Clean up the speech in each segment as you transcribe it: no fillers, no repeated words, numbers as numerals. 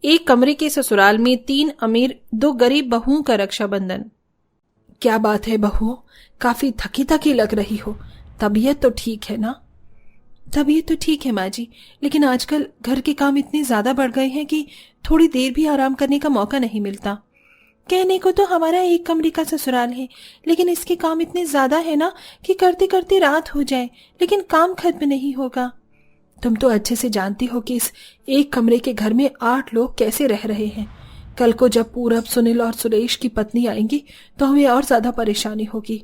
एक कमरे के ससुराल में 3 अमीर 2 गरीब बहुओं का रक्षाबंधन। क्या बात है बहुओं, काफी थकी थकी लग रही हो। तबीयत तो ठीक है ना? तबीयत तो ठीक है माँ जी, लेकिन आजकल घर के काम इतने ज्यादा बढ़ गए हैं कि थोड़ी देर भी आराम करने का मौका नहीं मिलता। कहने को तो हमारा एक कमरे का ससुराल है, लेकिन इसके काम इतने ज्यादा है ना कि करते करते रात हो जाए लेकिन काम खत्म नहीं होगा। तुम तो अच्छे से जानती हो कि इस एक कमरे के घर में 8 लोग कैसे रह रहे हैं। कल को जब पूरब, सुनील और सुरेश की पत्नी आएंगी तो हमें और ज्यादा परेशानी होगी।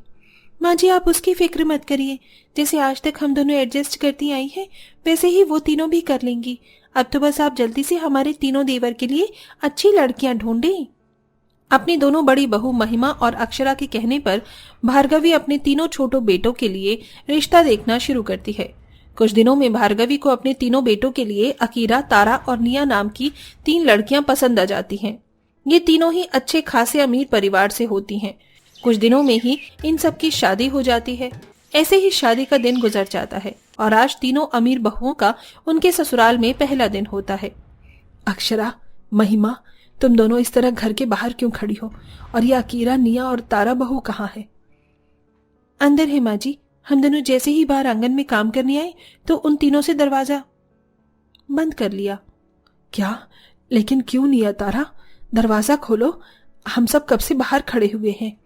माँ जी आप उसकी फिक्र मत करिए, जैसे आज तक हम दोनों एडजस्ट करती आई हैं वैसे ही वो तीनों भी कर लेंगी। अब तो बस आप जल्दी से हमारे तीनों देवर के लिए अच्छी लड़कियां ढूंढें। अपनी दोनों बड़ी बहू महिमा और अक्षरा के कहने पर भार्गवी अपने तीनों छोटों बेटों के लिए रिश्ता देखना शुरू करती है। कुछ दिनों में भार्गवी को अपने तीनों बेटों के लिए अकीरा, तारा और निया नाम की 3 लड़कियां पसंद आ जाती हैं। ये तीनों ही अच्छे खासे अमीर परिवार से होती हैं। कुछ दिनों में ही इन सब की शादी हो जाती है। ऐसे ही शादी का दिन गुजर जाता है और आज तीनों अमीर बहुओं का उनके ससुराल में पहला दिन होता है। अक्षरा, महिमा, तुम दोनों इस तरह घर के बाहर क्यों खड़ी हो? और ये अकीरा, निया और तारा बहू कहाँ है? अंदर है माँ जी। हम दोनों जैसे ही बाहर आंगन में काम करने आए तो उन तीनों से दरवाजा बंद कर लिया। क्या? लेकिन क्यों निया, तारा? दरवाजा खोलो, हम सब कब से बाहर खड़े हुए हैं।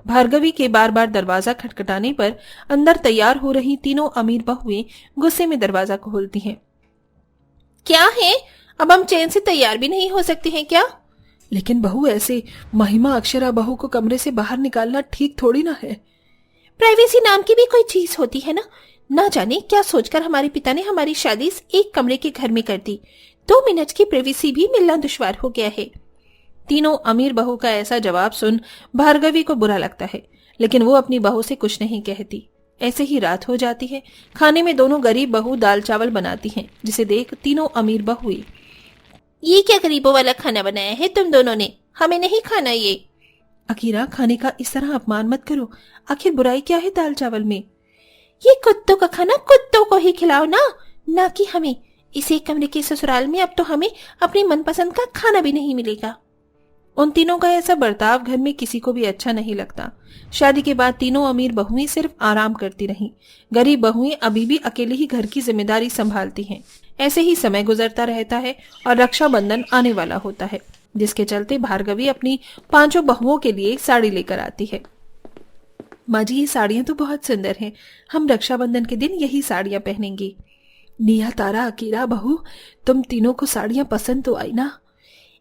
भार्गवी के बार बार दरवाजा खटखटाने पर अंदर तैयार हो रही तीनों अमीर बहुएं गुस्से में दरवाजा खोलती हैं। क्या है, अब हम चैन से तैयार भी नहीं हो सकते हैं क्या? लेकिन बहू, ऐसे महिमा, अक्षरा बहू को कमरे से बाहर निकालना ठीक थोड़ी ना है। प्राइवेसी नाम की भी कोई चीज होती है ना जाने क्या सोचकर हमारे पिता ने हमारी शादी इस एक कमरे के घर में कर दी। 2 मिनट की प्राइवेसी भी मिलना दुश्वार हो गया है। तीनों अमीर बहू का ऐसा जवाब सुन भार्गवी को बुरा लगता है, लेकिन वो अपनी बहू से कुछ नहीं कहती। ऐसे ही रात हो जाती है। खाने में दोनों गरीब बहू दाल चावल बनाती हैं, जिसे देख तीनों अमीर बहुएं, ये क्या गरीबों वाला खाना बनाया है तुम दोनों ने? हमें नहीं खाना ये। अकीरा, खाने का इस तरह अपमान मत करो। आखिर बुराई क्या है दाल चावल में? ये कुत्तों का खाना कुत्तों को ही खिलाओ ना कि हमें। इस एक कमरे के ससुराल में अब तो हमें अपनी मनपसंद का खाना भी नहीं मिलेगा। उन तीनों का ऐसा बर्ताव घर में किसी को भी अच्छा नहीं लगता। शादी के बाद तीनों अमीर बहुएं सिर्फ आराम करती रहीं। गरीब बहुएं अभी भी अकेले ही घर की जिम्मेदारी संभालती हैं। ऐसे ही समय गुजरता रहता है और रक्षाबंधन आने वाला होता है, जिसके चलते भार्गवी अपनी 5 बहुओं के लिए एक साड़ी लेकर आती है। माँ जी, ये साड़ियां तो बहुत सुंदर हैं। हम रक्षाबंधन के दिन यही साड़ियां पहनेंगी। निया, तारा, अकीरा बहू, तुम तीनों को साड़ियां पसंद तो आई ना?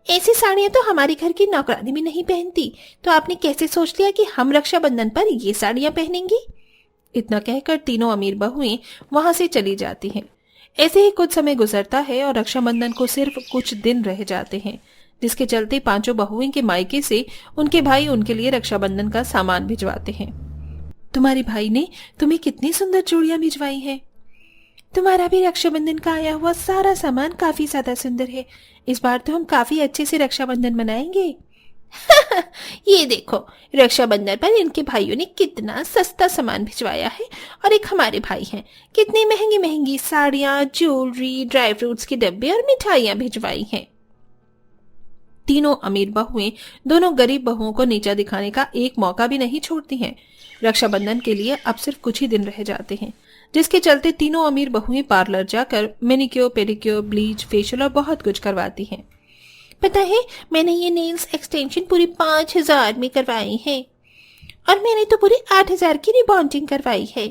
ऐसी साड़ियां तो हमारे घर की नौकरानी भी नहीं पहनती, तो आपने कैसे सोच लिया कि हम रक्षाबंधन पर ये साड़ियां पहनेंगी? इतना कहकर तीनों अमीर बहुएं वहां से चली जाती हैं। ऐसे ही कुछ समय गुजरता है और रक्षाबंधन को सिर्फ कुछ दिन रह जाते हैं, जिसके चलते 5 बहुएं के मायके से उनके भाई उनके लिए रक्षाबंधन का सामान भिजवाते हैं। तुम्हारे भाई ने तुम्हें कितनी सुंदर चूड़ियां भिजवाई हैं। तुम्हारा भी रक्षाबंधन का आया हुआ सारा सामान काफी ज्यादा सुंदर है। इस बार तो हम काफी अच्छे से रक्षाबंधन मनाएंगे। ये देखो, रक्षाबंधन पर इनके भाइयों ने कितना सस्ता सामान भिजवाया है और एक हमारे भाई हैं, कितनी महंगी महंगी साड़ियां, ज्वेलरी, ड्राई फ्रूट्स के डब्बे और मिठाइयां भिजवाई हैं। तीनों अमीर बहुएं दोनों गरीब बहुओं को नीचा दिखाने का एक मौका भी नहीं छोड़ती हैं। रक्षाबंधन के लिए अब सिर्फ कुछ ही दिन रह जाते हैं, जिसके चलते तीनों अमीर बहुएं पार्लर जाकर मैनिक्योर, पेडिक्योर, ब्लीच, फेशियल और बहुत कुछ करवाती हैं। पता है, मैंने ये नेल्स एक्सटेंशन पूरी 5000 में करवाई है और मैंने तो पूरी 8000 की रिबॉन्डिंग करवाई है।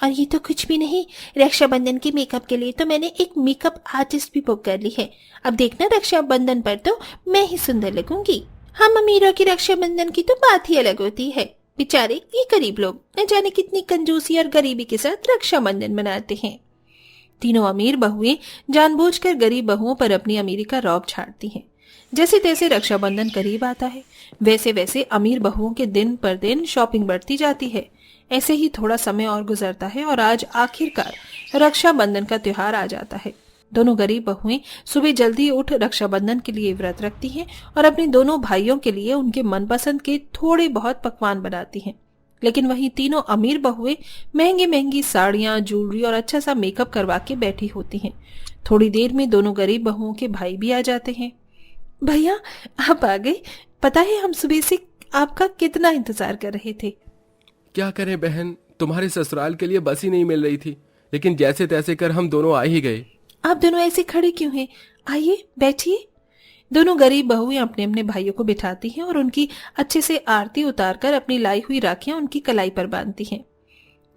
और ये तो कुछ भी नहीं, रक्षाबंधन के मेकअप के लिए तो मैंने एक मेकअप आर्टिस्ट भी बुक कर ली है। अब देखना, रक्षाबंधन पर तो मैं ही सुंदर लगूंगी। हम अमीरों की रक्षाबंधन की तो बात ही अलग होती है। बेचारे ये गरीब लोग न जाने कितनी कंजूसी और गरीबी के साथ रक्षाबंधन मनाते हैं। तीनों अमीर बहुएं जानबूझकर गरीब बहुओं पर अपनी अमीरी का रौब झाड़ती हैं। जैसे तैसे रक्षाबंधन करीब आता है, वैसे वैसे अमीर बहुओं के दिन पर दिन शॉपिंग बढ़ती जाती है। ऐसे ही थोड़ा समय और गुजरता है और आज आखिरकार रक्षाबंधन का त्योहार आ जाता है। दोनों गरीब बहुएं सुबह जल्दी उठ रक्षाबंधन के लिए व्रत रखती हैं और अपने दोनों भाइयों के लिए उनके मनपसंद के थोड़े बहुत पकवान बनाती हैं। लेकिन वहीं तीनों अमीर बहुएं महंगी महंगी साड़ियां, ज्वेलरी और अच्छा सा मेकअप करवा के बैठी होती हैं। थोड़ी देर में दोनों गरीब बहुओं के भाई भी आ जाते हैं। भैया आप आ गए। पता है हम सुबह से आपका कितना इंतजार कर रहे थे। क्या करें बहन, तुम्हारे ससुराल के लिए बस ही नहीं मिल रही थी, लेकिन जैसे तैसे कर हम दोनों आ ही गए। आप दोनों ऐसे खड़े क्यों हैं? आइए बैठिए। दोनों गरीब बहुएं अपने अपने भाइयों को बिठाती हैं और उनकी अच्छे से आरती उतारकर अपनी लाई हुई राखियां उनकी कलाई पर बांधती हैं।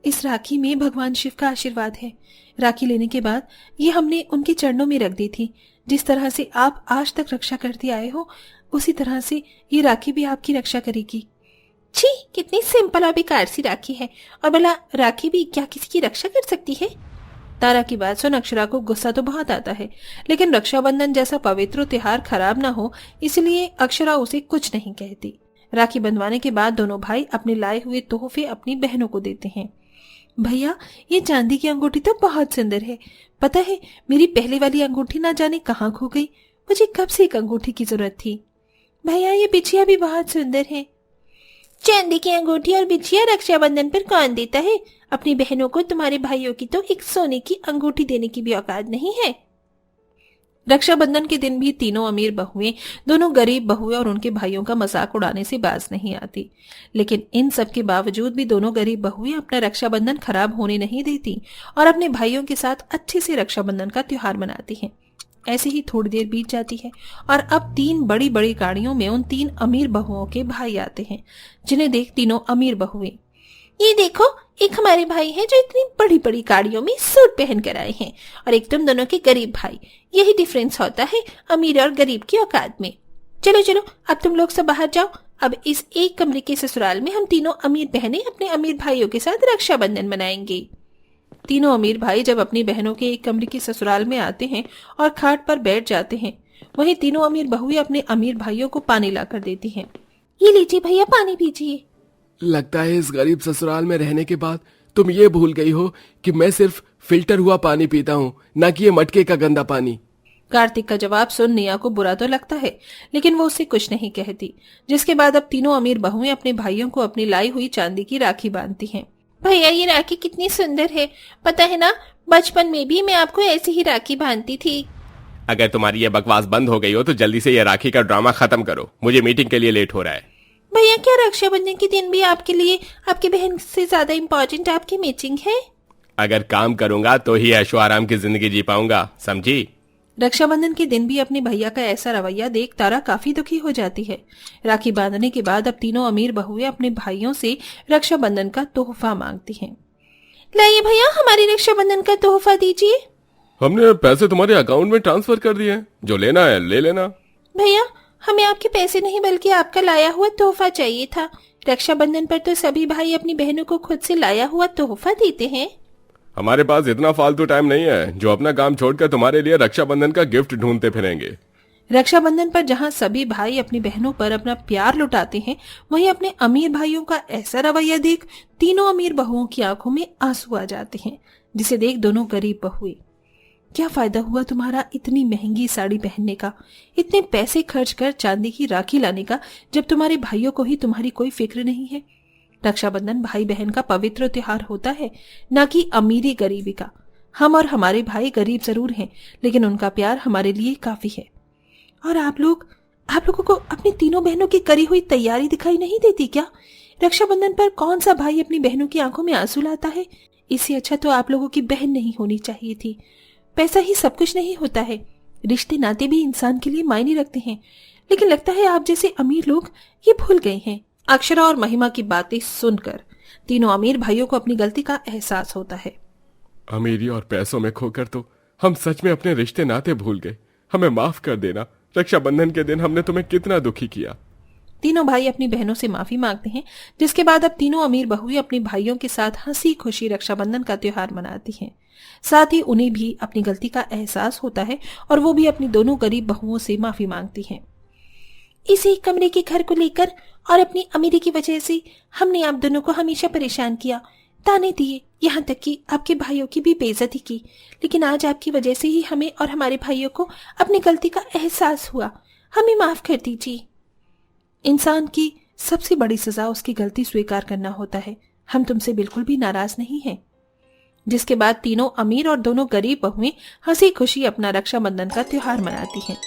इस राखी में भगवान शिव का आशीर्वाद है। राखी लेने के बाद ये हमने उनके चरणों में रख दी थी। जिस तरह से आप आज तक रक्षा करते आए हो, उसी तरह से ये राखी भी आपकी रक्षा करेगी। छी, कितनी सिंपल और बेकार सी राखी है। और भला राखी भी क्या किसी की रक्षा कर सकती है? तारा की बात सुन अक्षरा को गुस्सा तो बहुत आता है, लेकिन रक्षाबंधन जैसा पवित्र त्योहार खराब ना हो इसलिए अक्षरा उसे कुछ नहीं कहती। राखी बंधवाने के बाद दोनों भाई अपने लाए हुए तोहफे अपनी बहनों को देते हैं। भैया ये चांदी की अंगूठी तो बहुत सुंदर है। पता है मेरी पहले वाली अंगूठी ना जाने कहाँ खो गई। मुझे कब से एक अंगूठी की जरूरत थी। भैया ये बिछिया भी बहुत सुंदर है। चांदी की अंगूठी और बिछिया रक्षाबंधन पर कौन देता है? अपनी बहनों को तुम्हारे भाइयों की तो एक सोने की अंगूठी देने की भी औकात नहीं है। रक्षाबंधन के दिन भी तीनों अमीर बहुएं दोनों गरीब बहुएं और उनके भाइयों का मजाक उड़ाने से बाज नहीं आती। लेकिन इन सब के बावजूद भी दोनों गरीब बहुएं अपना रक्षाबंधन खराब होने नहीं देती और अपने भाइयों के साथ अच्छे से रक्षाबंधन का त्योहार मनाती हैं। ऐसे ही थोड़ी देर बीत जाती है और अब 3 बड़ी बड़ी गाड़ियों में उन 3 अमीर बहुओं के भाई आते हैं, जिन्हें देख तीनों अमीर बहुएं, ये देखो एक हमारे भाई हैं जो इतनी बड़ी बड़ी गाड़ियों में सूट पहन कर आए हैं, और एक तुम दोनों के गरीब भाई। यही डिफरेंस होता है अमीर और गरीब की औकात में। चलो चलो अब तुम लोग सब बाहर जाओ। अब इस एक कमरे के ससुराल में हम तीनों अमीर बहनें अपने अमीर भाइयों के साथ रक्षाबंधन मनाएंगे। तीनों अमीर भाई जब अपनी बहनों के एक कमरे के ससुराल में आते हैं और खाट पर बैठ जाते हैं, वहीं तीनों अमीर बहुएं अपने अमीर भाइयों को पानी लाकर देती हैं। ये लीजिए भैया पानी पीजिए। लगता है इस गरीब ससुराल में रहने के बाद तुम ये भूल गई हो कि मैं सिर्फ फिल्टर हुआ पानी पीता हूँ, न कि ये मटके का गंदा पानी। कार्तिक का जवाब सुन निया को बुरा तो लगता है, लेकिन वो उससे कुछ नहीं कहती। जिसके बाद अब तीनों अमीर बहुएं अपने भाइयों को अपनी लाई हुई चांदी की राखी बांधती हैं। भैया ये राखी कितनी सुंदर है। पता है ना, बचपन में भी मैं आपको ऐसी ही राखी बांधती थी। अगर तुम्हारी ये बकवास बंद हो गई हो तो जल्दी से ये राखी का ड्रामा खत्म करो, मुझे मीटिंग के लिए लेट हो रहा है। भैया क्या रक्षाबंधन के दिन भी आपके लिए आपकी बहन से ज्यादा इम्पोर्टेंट आपकी मीटिंग है? अगर काम करूंगा तो ही ऐशो आराम की जिंदगी जी पाऊंगा, समझी? रक्षाबंधन के दिन भी अपने भैया का ऐसा रवैया देख तारा काफी दुखी हो जाती है। राखी बांधने के बाद अब तीनों अमीर बहुएं अपने भाइयों से रक्षाबंधन का तोहफा मांगती हैं। लाइए भैया हमारी रक्षाबंधन का तोहफा दीजिए। हमने पैसे तुम्हारे अकाउंट में ट्रांसफर कर दिए, जो लेना है ले लेना। भैया हमें आपके पैसे नहीं बल्कि आपका लाया हुआ तोहफा चाहिए था। रक्षाबंधन पर तो सभी भाई अपनी बहनों को खुद से लाया हुआ तोहफा देते हैं। हमारे पास इतना फालतू टाइम नहीं है जो अपना काम छोड़कर तुम्हारे लिए रक्षाबंधन का गिफ्ट ढूंढते फिरेंगे। रक्षाबंधन पर जहां सभी भाई अपनी बहनों पर अपना प्यार लुटाते हैं, वहीं अपने अमीर भाइयों का ऐसा रवैया देख तीनों अमीर बहुओं की आंखों में आंसू आ जाते हैं, जिसे देख दोनों गरीब बहुएं, क्या फायदा हुआ तुम्हारा इतनी महंगी साड़ी पहनने का, इतने पैसे खर्च कर चांदी की राखी लाने का, जब तुम्हारे भाइयों को ही तुम्हारी कोई फिक्र नहीं है। रक्षाबंधन भाई बहन का पवित्र त्योहार होता है, न कि अमीरी गरीबी का। हम और हमारे भाई गरीब जरूर हैं, लेकिन उनका प्यार हमारे लिए काफी है। और आप लोगों को अपनी तीनों बहनों की करी हुई तैयारी दिखाई नहीं देती क्या? रक्षाबंधन पर कौन सा भाई अपनी बहनों की आंखों में आंसू लाता है? इससे अच्छा तो आप लोगों की बहन नहीं होनी चाहिए थी। पैसा ही सब कुछ नहीं होता है, रिश्ते नाते भी इंसान के लिए मायने रखते हैं, लेकिन लगता है आप जैसे अमीर लोग ये भूल गए हैं। अक्षरा और महिमा की बातें सुनकर तीनों अमीर भाइयों को अपनी गलती का एहसास होता है। अमीरी और पैसों में खोकर तो हम सच में अपने रिश्ते नाते भूल गए, हमें माफ कर देना। रक्षाबंधन के दिन हमने तुम्हें कितना दुखी किया। तीनों भाई अपनी बहनों से माफी मांगते हैं, जिसके बाद अब तीनों अमीर बहुएं अपने भाइयों के साथ हंसी खुशी रक्षाबंधन का त्योहार मनाती हैं। साथ ही उन्हें भी अपनी गलती का एहसास होता है और वो भी अपनी दोनों गरीब बहुओं से माफी मांगती हैं। इस एक कमरे के घर को लेकर और अपनी अमीरी की वजह से हमने आप दोनों को हमेशा परेशान किया, ताने दिए, यहाँ तक कि आपके भाइयों की भी बेइज्जती की, लेकिन आज आपकी वजह से ही हमें और हमारे भाइयों को अपनी गलती का एहसास हुआ। हमें माफ कर दीजिए। इंसान की सबसे बड़ी सजा उसकी गलती स्वीकार करना होता है। हम तुमसे बिल्कुल भी नाराज नहीं हैं। जिसके बाद तीनों अमीर और दोनों गरीब बहुएं हंसी खुशी अपना रक्षाबंधन का त्योहार मनाती हैं।